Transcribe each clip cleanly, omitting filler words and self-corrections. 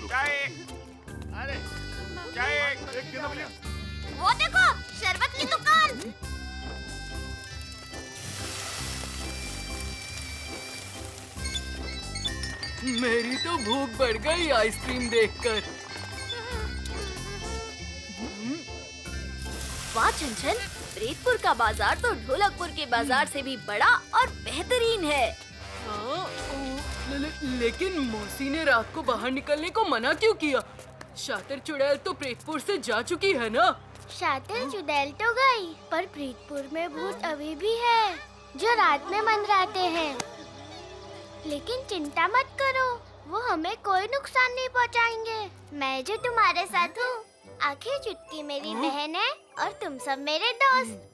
चाय। अरे चाय एक किलो मिली। वो देखो शरबत की दुकान। मेरी तो भूख बढ़ गई आइसक्रीम देखकर। वाह छन, प्रीतपुर का बाजार तो ढोलकपुर के बाजार से भी बड़ा और बेहतरीन है। हाँ, लेकिन मौसी ने रात को बाहर निकलने को मना क्यों किया? शातिर चुड़ैल तो प्रीतपुर से जा चुकी है ना? शातिर चुड़ैल तो गई, पर प्रीतपुर में भूत अभी भी है जो रात में मंडराते हैं। लेकिन चिंता मत करो, वो हमें कोई नुकसान नहीं पहुंचाएंगे। मैं जो तुम्हारे साथ हूँ। आखिर चुटकी मेरी बहन है और तुम सब मेरे दोस्त।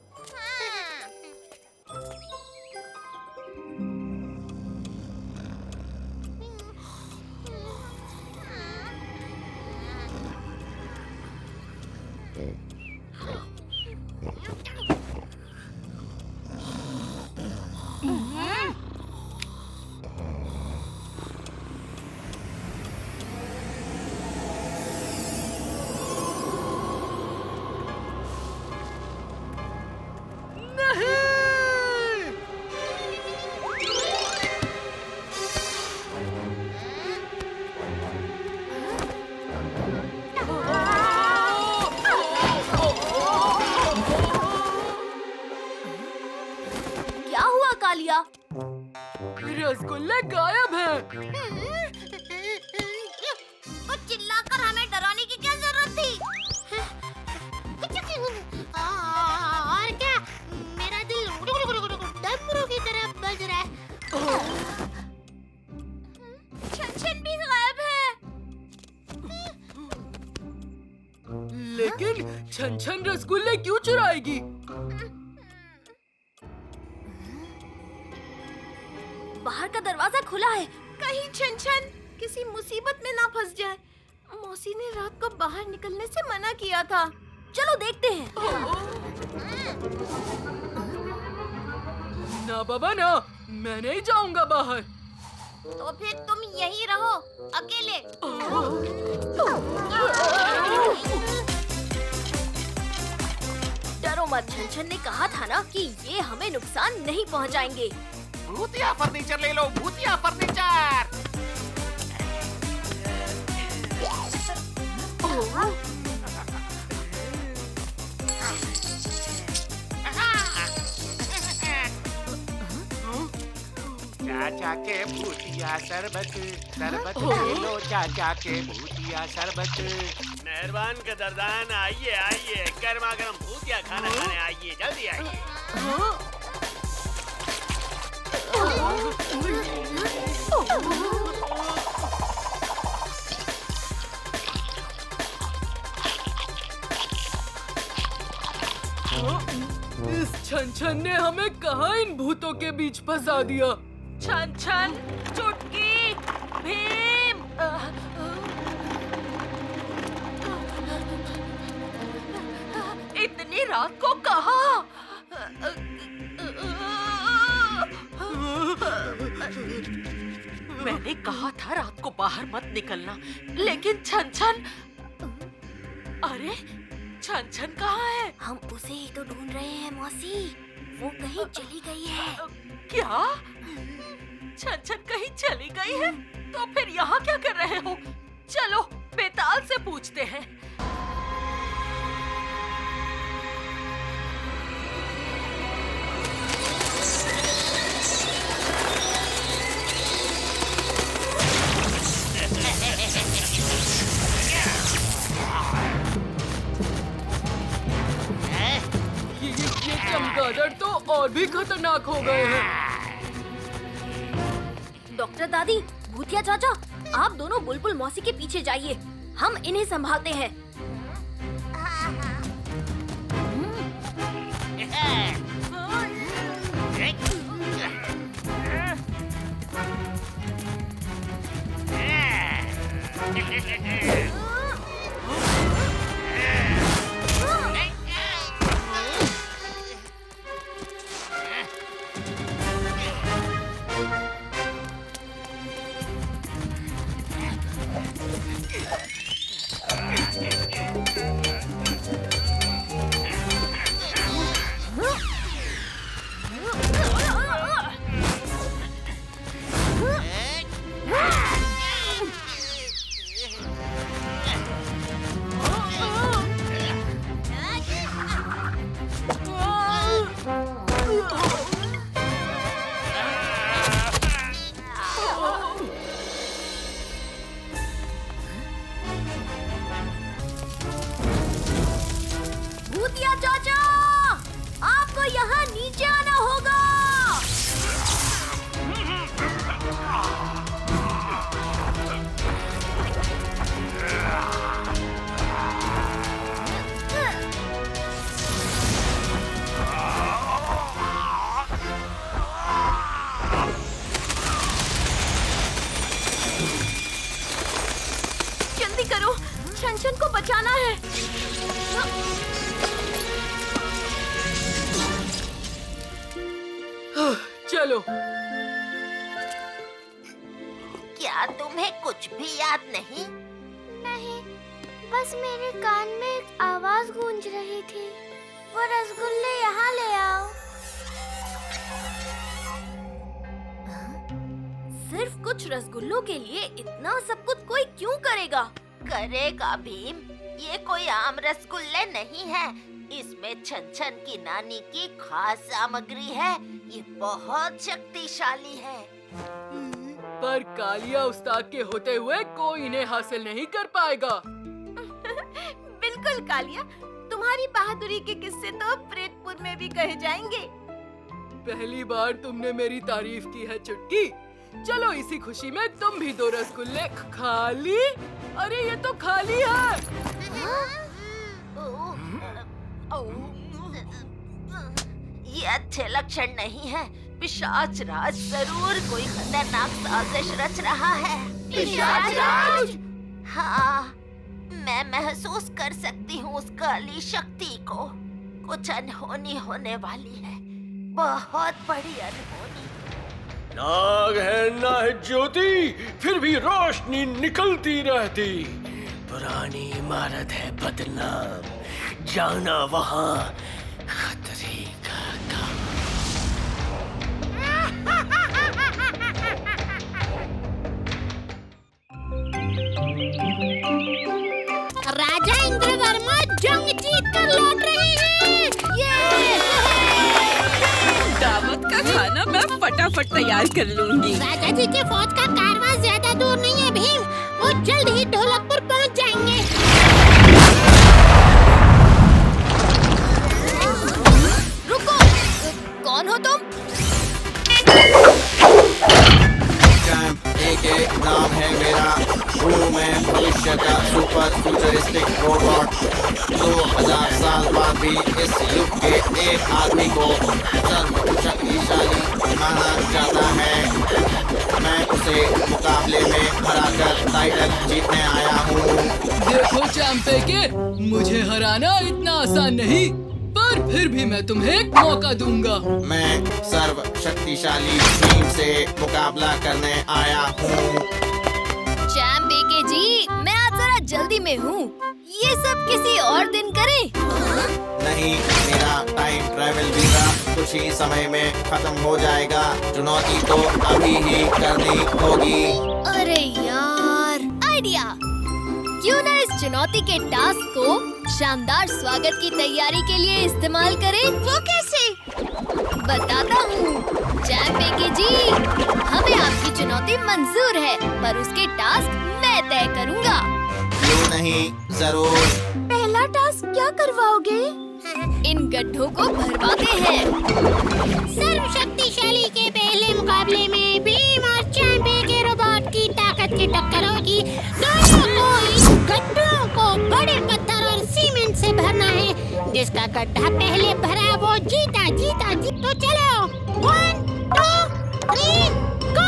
क्या हुआ कालिया? रसगुल्ले गायब हैं। कुछ चिल्लाकर हमें डराने की क्या जरूरत थी? और क्या, मेरा दिल डमरू की तरह बज रहा है। छन भी गायब है। लेकिन छन छन रसगुल्ले क्यों चुराएगी? बाहर का दरवाजा खुला है। कहीं छन किसी मुसीबत में ना फंस जाए। मौसी ने रात को बाहर निकलने से मना किया था। चलो देखते हैं। ना बाबा ना, मैं नहीं जाऊंगा बाहर। तो फिर तुम यहीं रहो अकेले। डरो मत, छन ने कहा था ना कि ये हमें नुकसान नहीं पहुंचाएंगे। भूतिया फर्नीचर ले लो, भूतिया फर्नीचर। चाचा के भूतिया शरबत, शरबत ले लो चाचा के भूतिया शरबत। मेहरबान कदरदान, आइए आइए, गर्मा गर्म भूतिया खाना खाने आइए, जल्दी आइए। इस छन छन ने हमें कहाँ इन भूतों के बीच फंसा दिया? छन छन, चुटकी, भीम। इतनी रात को कहाँ? मैंने कहा था रात को बाहर मत निकलना, लेकिन छन छन, अरे छन छन कहाँ है? हम उसे ही तो ढूंढ रहे हैं मौसी। वो कहीं चली गई है। क्या? छन छन कहीं चली गई है? तो फिर यहाँ क्या कर रहे हो? चलो बेताल से पूछते हैं। ये चमगादड़ तो और भी खतरनाक हो गए हैं। डॉक्टर दादी, भूतिया चाचा, आप दोनों बुलबुल मौसी के पीछे जाइए। हम इन्हें संभालते हैं। भूतिया चाचा, आपको यहाँ नीचे आना होगा। जल्दी करो, छन को बचाना है। चलो। क्या तुम्हें कुछ भी याद नहीं? नहीं, बस मेरे कान में एक आवाज गूंज रही थी, वो रसगुल्ले यहाँ ले आओ। सिर्फ कुछ रसगुल्लों के लिए इतना सब कुछ कोई क्यों करेगा? करेगा भीम, ये कोई आम रसगुल्ले नहीं है। इसमें छन की नानी की खास सामग्री है। ये बहुत शक्तिशाली है। पर कालिया उस्ताद के होते हुए कोई इन्हें हासिल नहीं कर पाएगा। बिल्कुल कालिया, तुम्हारी बहादुरी के किस्से तो प्रेतपुर में भी कहे जाएंगे। पहली बार तुमने मेरी तारीफ की है चुटकी। चलो इसी खुशी में तुम भी 2 रसगुल्ले खा ली। अरे ये तो खाली है। ये अच्छे लक्षण नहीं है। पिशाच राज जरूर कोई खतरनाक साजिश रच रहा है। पिशाच राज? हाँ, मैं महसूस कर सकती हूँ उस काली शक्ति को। कुछ अनहोनी होने वाली है, बहुत बड़ी अनहोनी। नाग है ना है ज्योति, फिर भी रोशनी निकलती रहती। पुरानी इमारत है बदनाम, जाना वहाँ खतरे का काम। राजा इंद्रवर्मा जंग जीत कर लौट रहे हैं। दावत का खाना मैं फटाफट तैयार कर लूंगी। राजा जी के फौज का कारवां ज्यादा दूर नहीं है भीम, वो जल्द ही ढोलकपुर पहुंच जाएंगे। रुको, कौन हो तुम? एक नाम है मेरा, हूँ मैं भविष्य का सुपर फ्यूचरिस्टिक रोबोट। 2000 साल बाद भी इस युग के एक आदमी को सर्वशक्तिशाली माना जाता है। मैं उसे मुकाबले में हराकर टाइटल जीतने आया हूँ। देखो चैंपे के, मुझे हराना इतना आसान नहीं, पर फिर भी मैं तुम्हें एक मौका दूंगा। मैं सर्वशक्तिशाली टीम से मुकाबला करने आया हूँ। चैंपे के जी, मैं आज जरा जल्दी में हूँ। ये सब किसी और दिन करें। नहीं, मेरा टाइम ट्रैवल वीजा कुछ ही समय में खत्म हो जाएगा। चुनौती तो अभी ही करनी होगी। अरे यार, आइडिया! क्यों ना इस चुनौती के टास्क को शानदार स्वागत की तैयारी के लिए इस्तेमाल करें? वो कैसे? बताता हूँ। चैंपे के जी, हमें आपकी चुनौती मंजूर है, पर उसके टास्क मैं तय करूँगा। क्यों नहीं, जरूर। पहला टास्क क्या करवाओगे? इन गड्ढों को भरवाते हैं। सर्वशक्तिशाली के पहले मुकाबले में भीम और चैंपे के रोबोट की ताकत की टक्कर होगी। दोनों को इन गड्ढों को बड़े पत्थर और सीमेंट से भरना है। जिसका गड्ढा पहले भरा वो जीता। तो चलो, 1, 2, 3, go!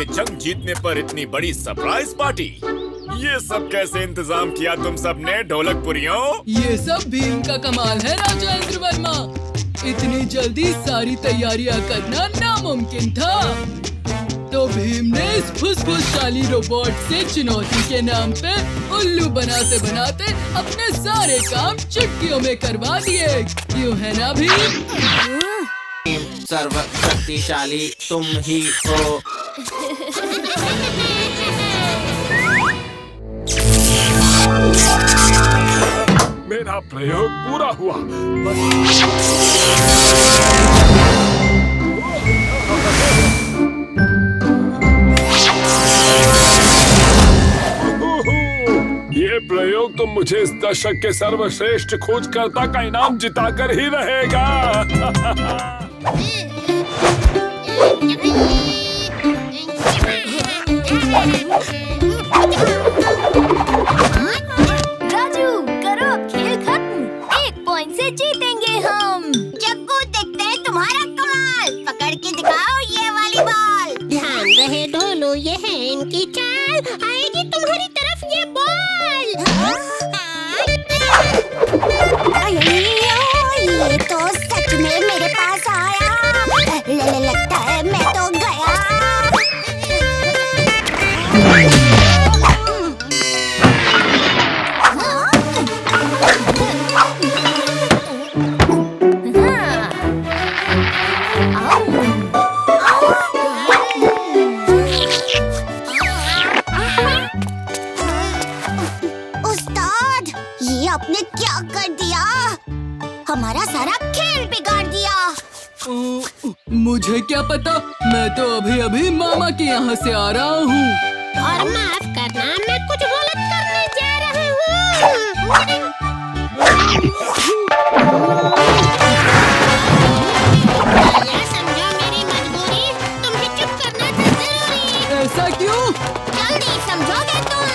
ये जंग जीतने पर इतनी बड़ी सरप्राइज पार्टी। ये सब कैसे इंतजाम किया तुम सब ने ढोलकपुरियों? ये सब भीम का कमाल है राजा इंद्रवर्मा। इतनी जल्दी सारी तैयारियां करना नामुमकिन था। तो भीम ने इस फुसफुसशाली रोबोट से चुनौती के नाम पे उल्लू बनाते बनाते अपने सारे काम चुटकियों में करवा दिए। क्यों है ना भीम? सर्वशक्तिशाली तुम ही हो। मेरा प्रयोग पूरा हुआ। ये प्रयोग तो मुझे इस दशक के सर्वश्रेष्ठ खोजकर्ता का इनाम जिताकर ही रहेगा। राजू करो अब खेल खत्म। 1 पॉइंट से जीतेंगे हम। जग्गू देखते हैं तुम्हारा कमाल। पकड़ के दिखाओ ये वाली बॉल। ध्यान रहे ढोलू, ये है इनकी चाल। आएगी तुम्हारी तरफ ये बॉल। ये तो सच में मेरे पास आया। लगता है मैं तो गया। उस्ताद, ये आपने क्या कर दिया? हमारा सारा खेल बिगाड़ दिया। मुझे क्या पता, मैं तो अभी मामा के यहाँ से आ रहा हूँ। और माफ करना, मैं कुछ गलत करने जा रहा हूँ। समझो मेरी मजबूरी, तुम भी चुप करना था जरूरी। ऐसा क्यों? जल्दी समझोगे तुम।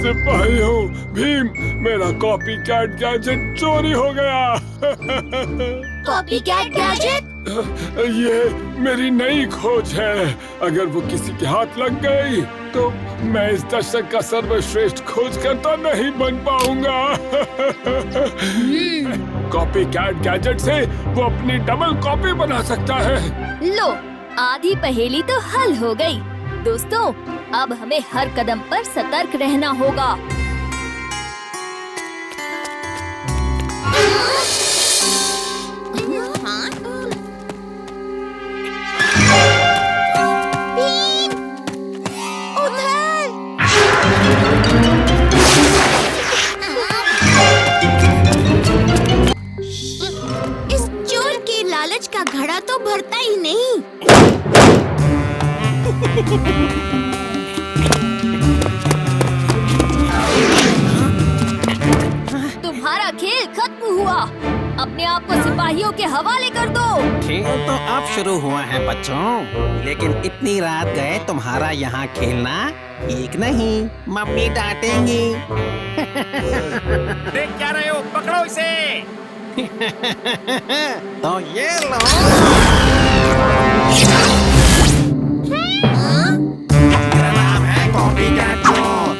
सिपाहियों, भीम, मेरा कॉपी कैट गैजेट चोरी हो गया। Copycat gadget? ये मेरी नई खोज है। अगर वो किसी के हाथ लग गई तो मैं इस दशक का सर्वश्रेष्ठ खोजकर्ता नहीं बन पाऊंगा। कॉपी कैट गैजेट से वो अपनी डबल कॉपी बना सकता है। लो, आधी पहेली तो हल हो गई। दोस्तों, अब हमें हर कदम पर सतर्क रहना होगा। इस चोर के लालच का घड़ा तो भरता ही नहीं। तुम्हारा खेल खत्म हुआ। अपने आप को सिपाहियों के हवाले कर दो। खेल तो अब शुरू हुआ है बच्चों, लेकिन इतनी रात गए तुम्हारा यहाँ खेलना ठीक नहीं। मम्मी डांटेंगी। देख क्या रहे हो, पकड़ो इसे। तो ये लो। मेरा नाम है कॉपी कैट चोर।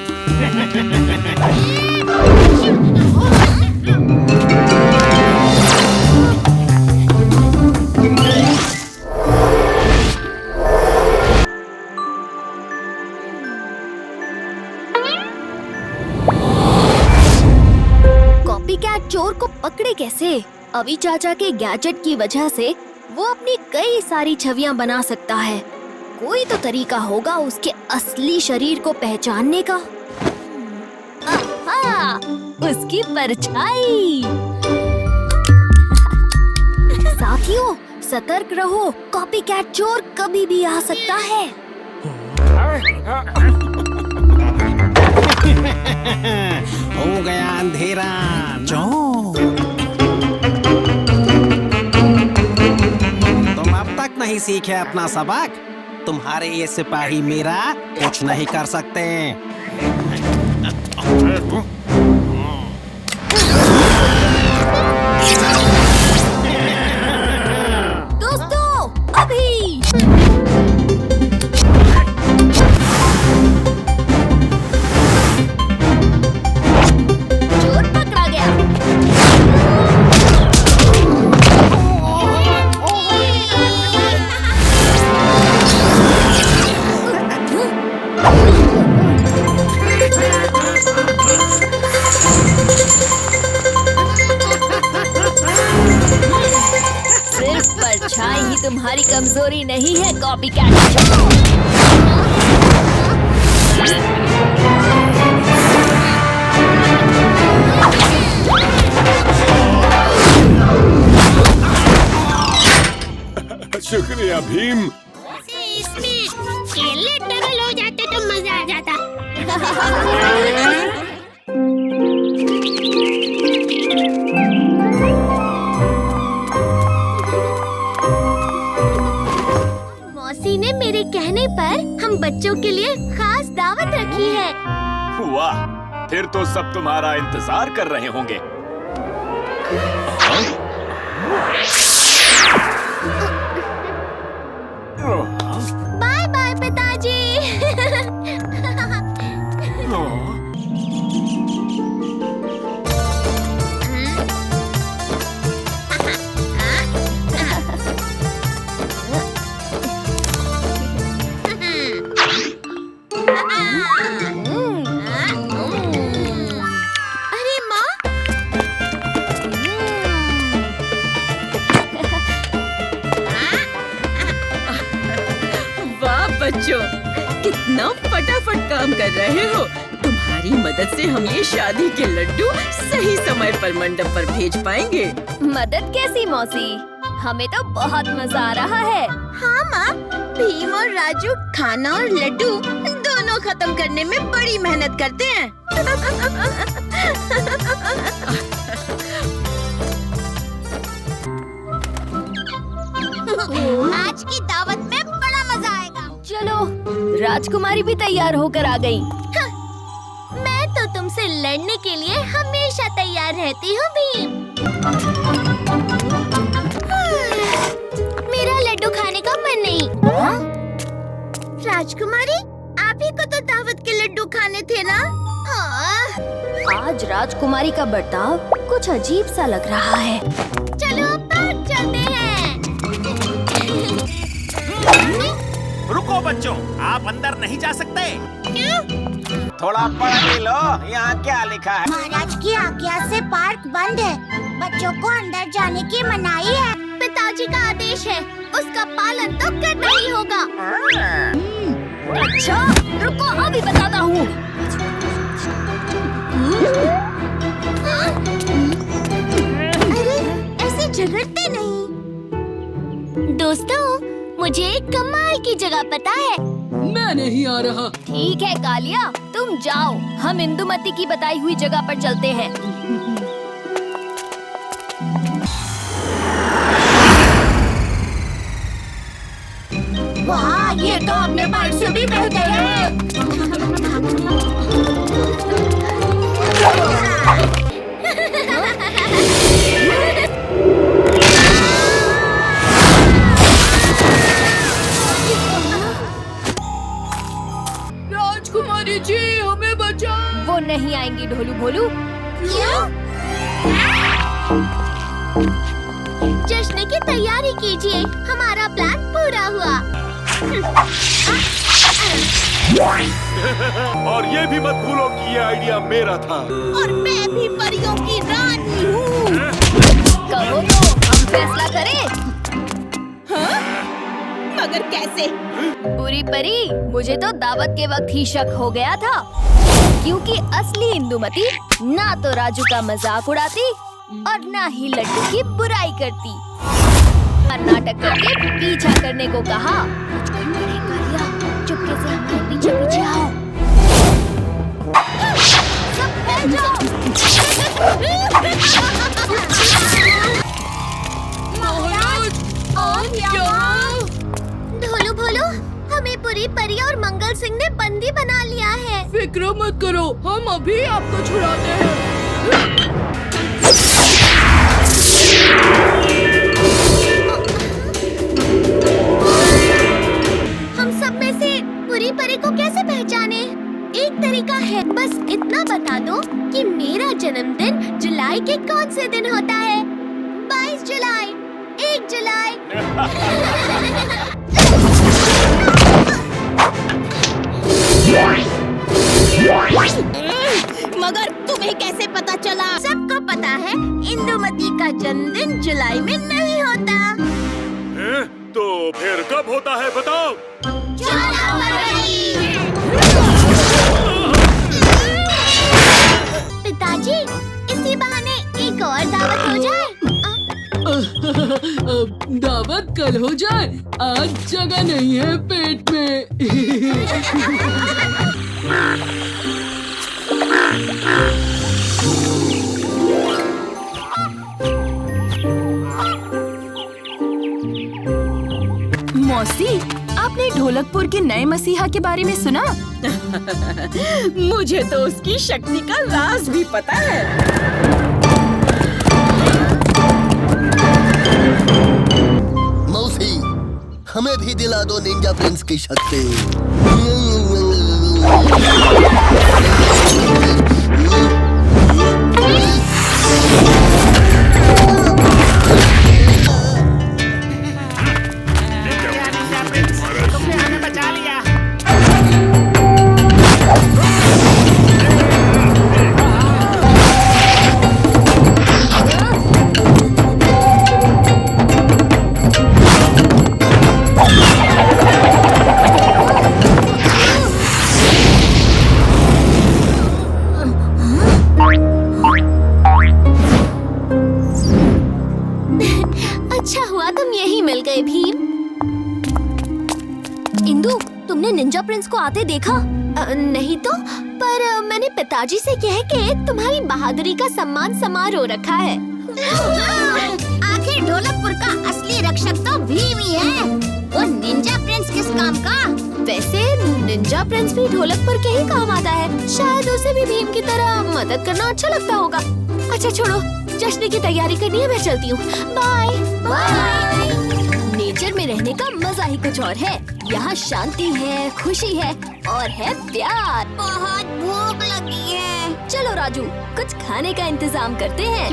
कॉपीकैट चोर को पकड़े कैसे? अभी चाचा के गैजेट की वजह से वो अपनी कई सारी छवियां बना सकता है। कोई तो तरीका होगा उसके असली शरीर को पहचानने का। आहा, उसकी परछाई। साथियों, सतर्क रहो, कॉपीकैट चोर कभी भी आ सकता है। हो गया अंधेरा। तुम अब तक नहीं सीखे अपना सबक। तुम्हारे ये सिपाही मेरा कुछ नहीं कर सकते। दोस्तों, अभी चोर पकड़ा गया। सिर्फ परछाई ही तुम्हारी कमजोरी नहीं है, कॉपीकैट। शुक्रिया भीम। इसमें केले डबल हो जाते तो मजा आ जाता। मौसी ने मेरे कहने पर हम बच्चों के लिए खास दावत रखी है। वाह, फिर तो सब तुम्हारा इंतजार कर रहे होंगे। बाय बाय पिताजी। अरे माँ, वाह बच्चों, कितना फटाफट काम कर रहे हो। तुम्हारी मदद से हम ये शादी के लड्डू सही समय पर मंडप पर भेज पाएंगे। मदद कैसी मौसी? हमें तो बहुत मजा आ रहा है। हाँ माँ, भीम और राजू खाना और लड्डू दोनों खत्म करने में बड़ी मेहनत करते हैं। आज की दावत में बड़ा मजा आएगा। चलो, राजकुमारी भी तैयार होकर आ गई। मैं तो तुमसे लड़ने के लिए हमेशा तैयार रहती हूँ भीम। मेरा लड्डू खाने का मन नहीं। राजकुमारी, आप ही को तो दावत के लड्डू खाने थे ना? आज राजकुमारी का बर्ताव कुछ अजीब सा लग रहा है। चलो पार्क चलते हैं। रुको बच्चों, आप अंदर नहीं जा सकते। क्यों? थोड़ा पढ़ भी लो, यहाँ क्या लिखा है? महाराज की आज्ञा से पार्क बंद है। बच्चों को अंदर जाने की मनाही है। पिताजी का आदेश है, उसका पालन तो करना ही होगा। अच्छा, रुको, अभी बताता हूँ। अरे, ऐसे झगड़ते नहीं। दोस्तों, मुझे एक कमाल की जगह पता है। मैं नहीं आ रहा। ठीक है कालिया, तुम जाओ, हम इंदुमती की बताई हुई जगह पर चलते हैं। वाह, ये तो अपने पार्क से भी बेहतर है। राजकुमारी जी, हमें बचाओ। वो नहीं आएंगी ढोलू भोलू। क्यों? जश्न की तैयारी कीजिए, हमारा प्लान पूरा हुआ। और ये भी मत भूलो कि ये आइडिया मेरा था। और मैं भी परियों की रानी हूँ। कहो तो हम फैसला करें। हाँ? मगर कैसे? बुरी परी, मुझे तो दावत के वक्त ही शक हो गया था, क्योंकि असली इंदुमती ना तो राजू का मजाक उड़ाती और ना ही लड्डू की बुराई करती। नाटक करके पीछा करने को कहा। चुपके से हमारे पीछे पीछे आओ। सब ढोलू भोलू, हमें पूरी परी और मंगल सिंह ने बंदी बना लिया है। फिक्र मत करो, हम अभी आपको छुड़ाते हैं। हम सब में से पूरी परी को कैसे पहचाने? एक तरीका है, बस इतना बता दो कि मेरा जन्मदिन जुलाई के कौन से दिन होता है? 22 जुलाई, 1 जुलाई। मगर तुम्हें कैसे पता चला? सबको पता है इंदुमती का जन्मदिन जुलाई में नहीं होता। तो फिर कब होता है बताओ? 14 फरवरी। पिताजी, इसी बहाने एक और दावत हो जाए। दावत कल हो जाए, आज जगह नहीं है पेट में। मौसी, आपने ढोलकपुर के नए मसीहा के बारे में सुना? मुझे तो उसकी शक्ति का राज भी पता है। मौसी, हमें भी दिला दो निंजा प्रिंस की शक्ति। तुमने हमें बचा लिया। अच्छा हुआ तुम यहीं मिल गए भीम। इंदु, तुमने निंजा प्रिंस को आते देखा? नहीं तो, पर मैंने पिताजी से कह के तुम्हारी बहादुरी का सम्मान समारोह रखा है। आखिर ढोलकपुर का असली रक्षक तो भीम ही है। वो निंजा प्रिंस किस काम का? वैसे निंजा प्रिंस भी ढोलकपुर के ही काम आता है। शायद उसे भी भीम की तरह मदद करना अच्छा लगता होगा। अच्छा छोड़ो, जश्न की तैयारी करनी है, मैं चलती हूँ। Bye bye. नेचर में रहने का मजा ही कुछ और है। यहाँ शांति है, खुशी है और है प्यार। बहुत भूख लगी है। चलो राजू, कुछ खाने का इंतजाम करते हैं।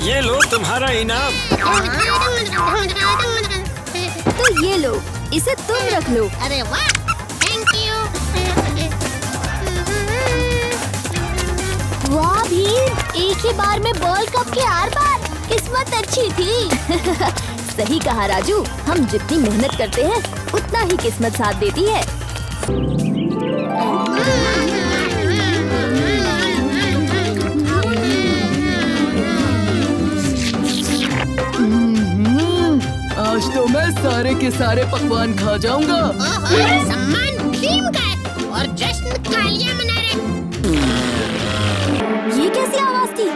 ये लो तुम्हारा इनाम। तो ये लो, इसे तुम रख लो। अरे वाह, थैंक यू। वाह भीम, एक ही बार में वर्ल्ड कप के 8 बार। किस्मत अच्छी थी। सही कहा राजू, हम जितनी मेहनत करते हैं उतना ही किस्मत साथ देती है। आज तो मैं सारे के सारे पकवान खा जाऊंगा। सम्मान भीम का है और जश्न तालियां मना रहे। ये कैसी आवाज थी?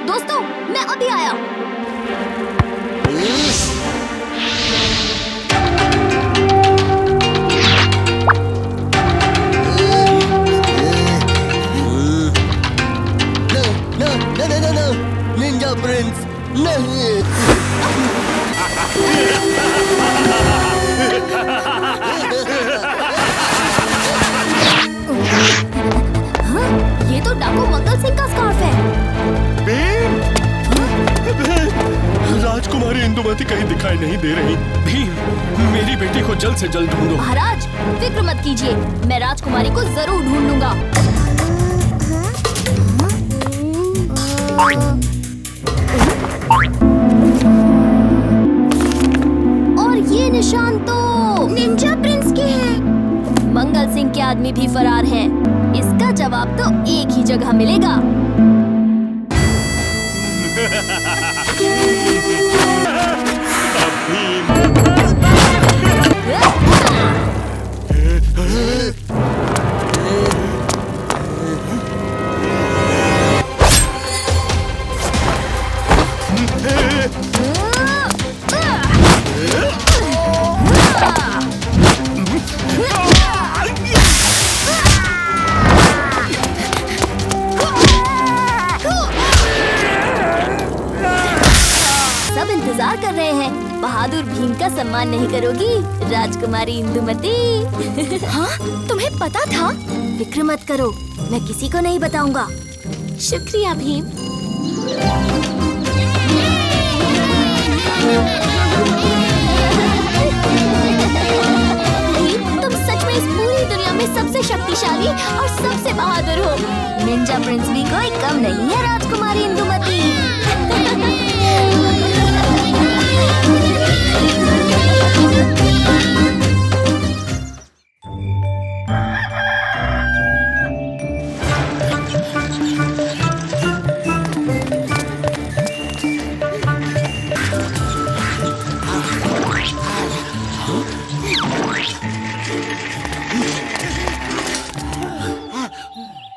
दोस्तों, मैं अभी आया। निंजा प्रिंस नहीं। ये तो डाकू मंगल सिंह का स्कार्फ है। राजकुमार राजकुमारी इंदुमती कहीं दिखाई नहीं दे रही। भीम, मेरी बेटी को जल्द से जल्द ढूंढो। महाराज, फिक्र मत कीजिए, मैं राजकुमारी को जरूर ढूंढ लूंगा। और ये निशान तो निंजा प्रिंस के हैं। मंगल सिंह के आदमी भी फरार हैं। इसका जवाब तो एक ही जगह मिलेगा। सब इंतजार कर रहे हैं। बहादुर भीम का सम्मान नहीं करोगी राजकुमारी इंदुमती? हाँ, तुम्हें पता था? फिक्र मत करो, मैं किसी को नहीं बताऊंगा। शुक्रिया भीम। भीम, तुम सच में इस पूरी दुनिया में सबसे शक्तिशाली और सबसे बहादुर हो। निंजा प्रिंस भी कोई कम नहीं है राजकुमारी इंदुमती।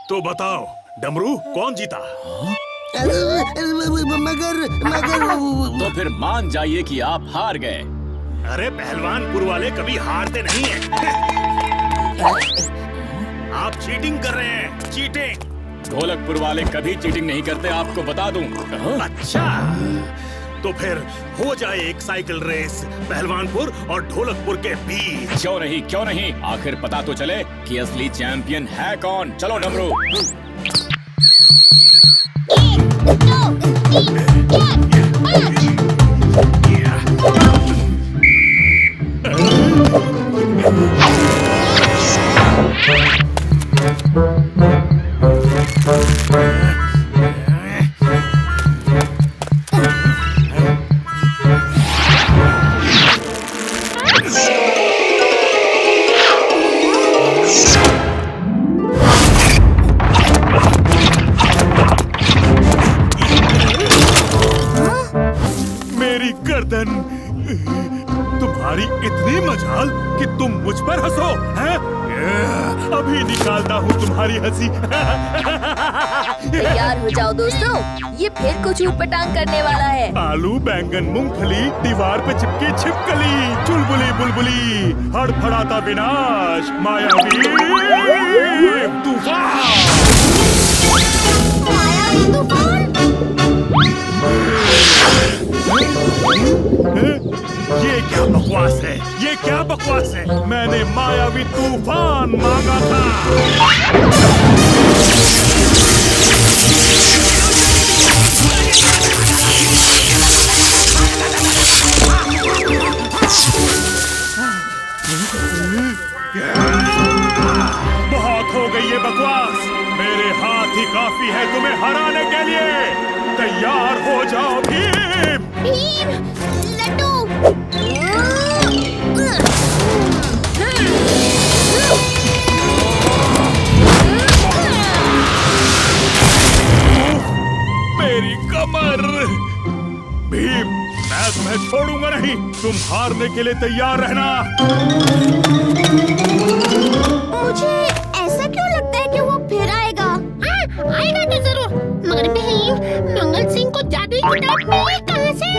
तो बताओ डमरू, कौन जीता? मगर तो फिर मान जाइए कि आप हार गए। अरे पहलवानपुर वाले कभी हारते नहीं हैं। आप चीटिंग कर रहे हैं, चीटिंग। ढोलकपुर वाले कभी चीटिंग नहीं करते, आपको बता दूं। अच्छा, तो फिर हो जाए एक साइकिल रेस पहलवानपुर और ढोलकपुर के बीच। क्यों नहीं, क्यों नहीं, आखिर पता तो चले कि असली चैंपियन है कौन। चलो डमरू। मेरी गर्दन, तुम्हारी इतनी मजाल कि तुम मुझ पर हंसो, हैं? अभी निकालता हूँ तुम्हारी हंसी। तैयार हो जाओ दोस्तों, ये फिर कुछ ऊटपटांग करने वाला है। आलू, बैंगन, मूंगफली, दीवार पे चिपकी छिपकली, चुलबुली बुलबुली, हड़फड़ाता विनाश, मायावी तूफान। ये क्या बकवास है? ये क्या बकवास है? मैंने मायावी तूफान मांगा था। बहुत हो गई ये बकवास। मेरे हाथ ही काफी है तुम्हें हराने के लिए। तैयार हो जाओ भीम। भीम, लड्डू। मेरी कमर। भीम, मैं तुम्हें छोड़ूंगा नहीं। तुम हारने के लिए तैयार रहना। मुझे ऐसा क्यों लगता है कि वो फिर आएगा? आएगा तो जरूर। मगर भीम, मंगल सिंह को जादुई किताब मिली कहाँ से?